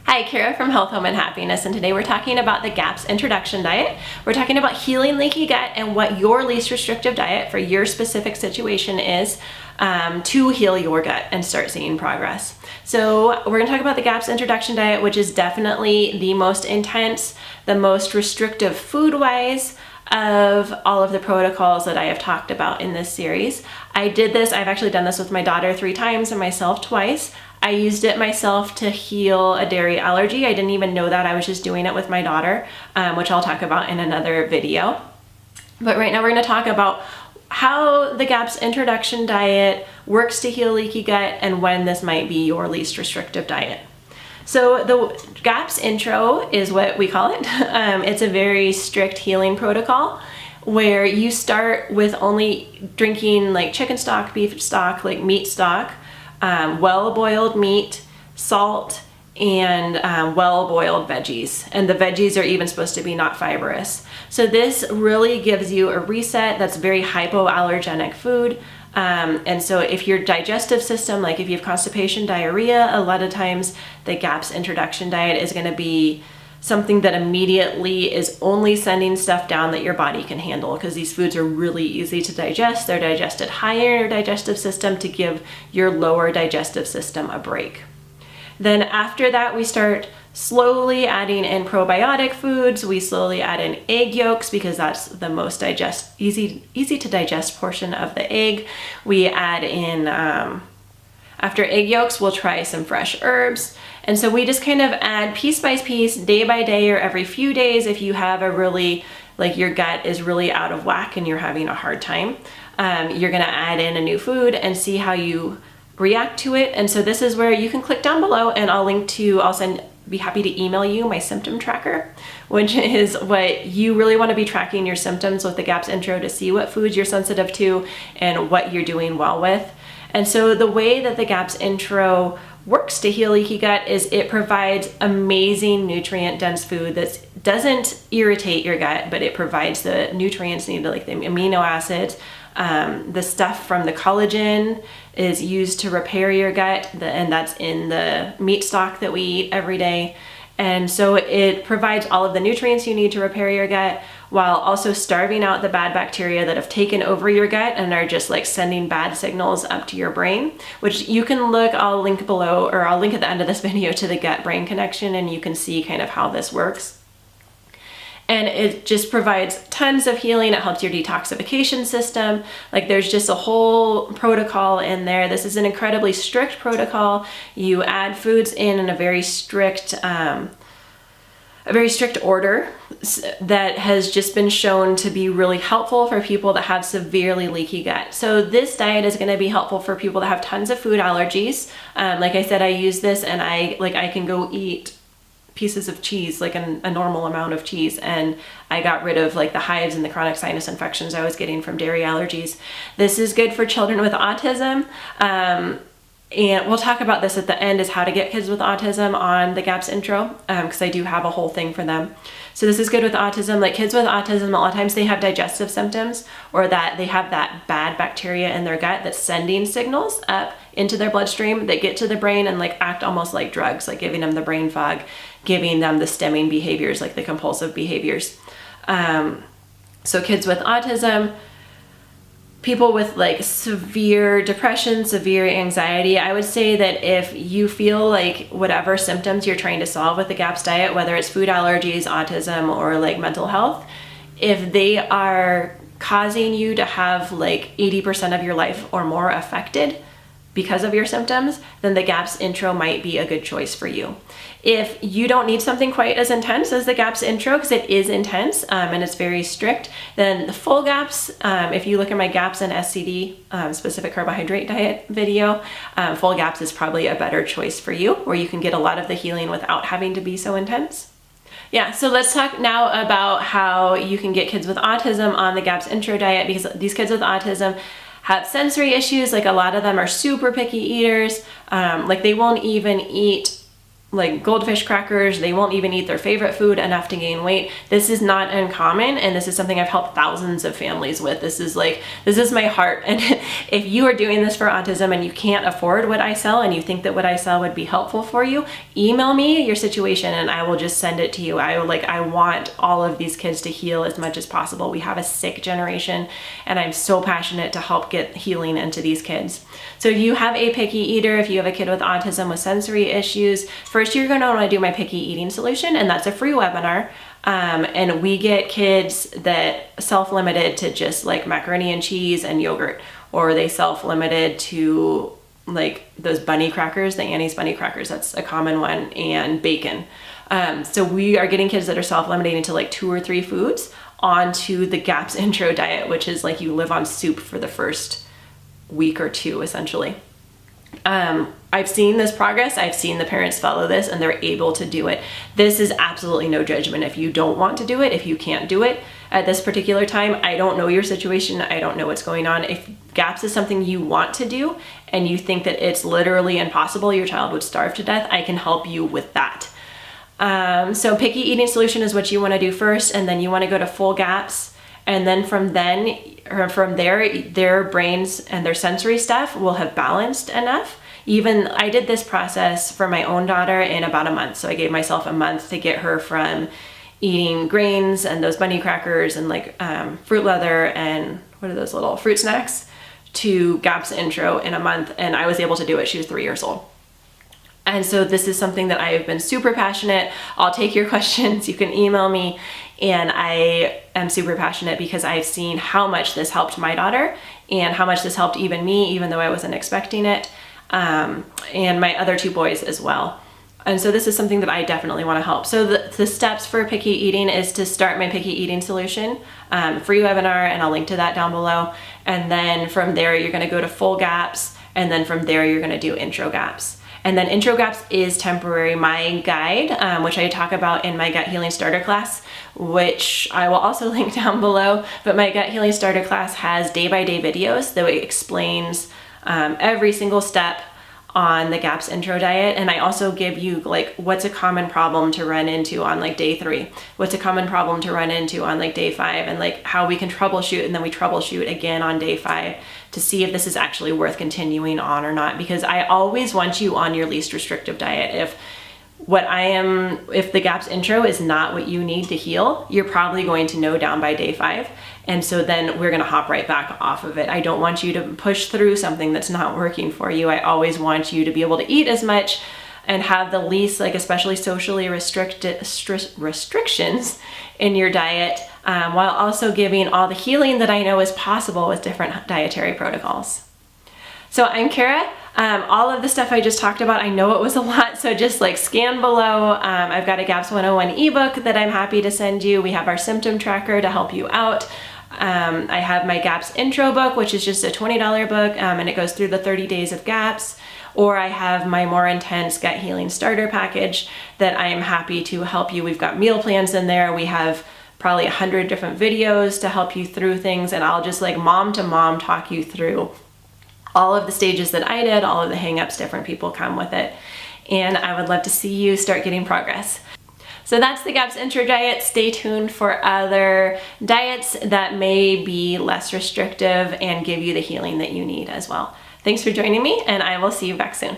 Hi, Kara from Health, Home, and Happiness, and today we're talking about the GAPS introduction diet. We're talking about healing leaky gut and what your least restrictive diet for your specific situation is to heal your gut and start seeing progress. So we're going to talk about the GAPS introduction diet, which is definitely the most intense, the most restrictive food-wise of all of the protocols that I have talked about in this series. I've actually done this with my daughter 3 times and myself twice. I used it myself to heal a dairy allergy. I didn't even know that. I was just doing it with my daughter, which I'll talk about in another video. But right now we're going to talk about how the GAPS introduction diet works to heal leaky gut and when this might be your least restrictive diet. So the GAPS intro is what we call it. It's a very strict healing protocol where you start with only drinking like chicken stock, beef stock, like meat stock, well-boiled meat, salt, and well-boiled veggies. And the veggies are even supposed to be not fibrous. So this really gives you a reset that's very hypoallergenic food. And so if your digestive system, like if you have constipation, diarrhea, a lot of times the GAPS introduction diet is going to be something that immediately is only sending stuff down that your body can handle, because these foods are really easy to digest. They're digested higher in your digestive system to give your lower digestive system a break. Then after that, we start slowly adding in probiotic foods. We slowly add in egg yolks because that's the most easy to digest portion of the egg. We add in, after egg yolks, we'll try some fresh herbs. And so we just kind of add piece by piece, day by day, or every few days if you have a really, like your gut is really out of whack and you're having a hard time. You're gonna add in a new food and see how you react to it. And so this is where you can click down below and be happy to email you my symptom tracker, which is what you really want to be tracking your symptoms with the GAPS intro to see what foods you're sensitive to and what you're doing well with. And so the way that the GAPS intro works to heal leaky gut is it provides amazing nutrient dense food that doesn't irritate your gut, but it provides the nutrients needed, like the amino acids. The stuff from the collagen is used to repair your gut, and that's in the meat stock that we eat every day. And so it provides all of the nutrients you need to repair your gut while also starving out the bad bacteria that have taken over your gut and are just like sending bad signals up to your brain, which you can look, I'll link below, or I'll link at the end of this video to the gut-brain connection, and you can see kind of how this works. And it just provides tons of healing. It helps your detoxification system. Like there's just a whole protocol in there. This is an incredibly strict protocol. You add foods in a very strict order that has just been shown to be really helpful for people that have severely leaky gut. So this diet is going to be helpful for people that have tons of food allergies. Like I said, I use this and I can go eat pieces of cheese, like a normal amount of cheese, and I got rid of like the hives and the chronic sinus infections I was getting from dairy allergies. This is good for children with autism, and we'll talk about this at the end, is how to get kids with autism on the GAPS intro, because I do have a whole thing for them. So this is good with autism. Like kids with autism, a lot of times they have digestive symptoms, or that they have that bad bacteria in their gut that's sending signals up into their bloodstream that get to the brain and like act almost like drugs, like giving them the brain fog, giving them the stemming behaviors, like the compulsive behaviors. So kids with autism, people with like severe depression, severe anxiety, I would say that if you feel like whatever symptoms you're trying to solve with the GAPS diet, whether it's food allergies, autism, or like mental health, if they are causing you to have like 80% of your life or more affected because of your symptoms, then the GAPS intro might be a good choice for you. If you don't need something quite as intense as the GAPS intro, because it is intense and it's very strict, then the full GAPS, if you look at my GAPS and SCD specific carbohydrate diet video, full GAPS is probably a better choice for you, where you can get a lot of the healing without having to be so intense. Yeah, so let's talk now about how you can get kids with autism on the GAPS intro diet, because these kids with autism have sensory issues. Like a lot of them are super picky eaters. Like they won't even eat like goldfish crackers. They won't even eat their favorite food enough to gain weight. This is not uncommon, and this is something I've helped thousands of families with. This is my heart. And if you are doing this for autism and you can't afford what I sell and you think that what I sell would be helpful for you, email me your situation and I will just send it to you. I want all of these kids to heal as much as possible. We have a sick generation, and I'm so passionate to help get healing into these kids. So if you have a picky eater, if you have a kid with autism with sensory issues, first you're going to want to do my picky eating solution, and that's a free webinar. And we get kids that self-limited to just like macaroni and cheese and yogurt, or they self-limited to like those bunny crackers, the Annie's bunny crackers, that's a common one, and bacon. So we are getting kids that are self-limiting to like 2 or 3 foods onto the GAPS intro diet, which is like you live on soup for the first week or 2 essentially. I've seen this progress. I've seen the parents follow this and they're able to do it. This is absolutely no judgment if you don't want to do it, if you can't do it at this particular time. I don't know your situation. I don't know what's going on. If GAPS is something you want to do and you think that it's literally impossible, your child would starve to death, I can help you with that. So picky eating solution is what you want to do first, and then you want to go to full GAPS. And then from there, their brains and their sensory stuff will have balanced enough. Even I did this process for my own daughter in about a month. So I gave myself a month to get her from eating grains and those bunny crackers and like fruit leather and what are those little fruit snacks to GAPS intro in a month. And I was able to do it. She was 3 years old. And so this is something that I have been super passionate. I'll take your questions. You can email me. And I am super passionate because I've seen how much this helped my daughter and how much this helped even me, even though I wasn't expecting it, and my other 2 boys as well. And so this is something that I definitely want to help. So the steps for picky eating is to start my picky eating solution, free webinar, and I'll link to that down below. And then from there, you're going to go to full GAPS. And then from there, you're going to do intro GAPS. And then intro GAPS is temporary. My guide, which I talk about in my gut healing starter class, which I will also link down below, but my gut healing starter class has day-by-day videos that explains every single step on the GAPS intro diet. And I also give you like what's a common problem to run into on like day 3, what's a common problem to run into on like day 5, and like how we can troubleshoot, and then we troubleshoot again on day 5 to see if this is actually worth continuing on or not. Because I always want you on your least restrictive diet. If the GAPS intro is not what you need to heal, you're probably going to know down by day 5. And so then we're going to hop right back off of it. I don't want you to push through something that's not working for you. I always want you to be able to eat as much and have the least, like especially socially restrictions in your diet, while also giving all the healing that I know is possible with different dietary protocols. So I'm Kara. All of the stuff I just talked about, I know it was a lot, so just like scan below. I've got a GAPS 101 ebook that I'm happy to send you. We have our symptom tracker to help you out. I have my GAPS intro book, which is just a $20 book, and it goes through the 30 days of GAPS. Or I have my more intense gut healing starter package that I am happy to help you. We've got meal plans in there. We have probably 100 different videos to help you through things, and I'll just like mom to mom talk you through all of the stages that I did, all of the hangups different people come with it. And I would love to see you start getting progress. So that's the GAPS intro diet. Stay tuned for other diets that may be less restrictive and give you the healing that you need as well. Thanks for joining me, and I will see you back soon.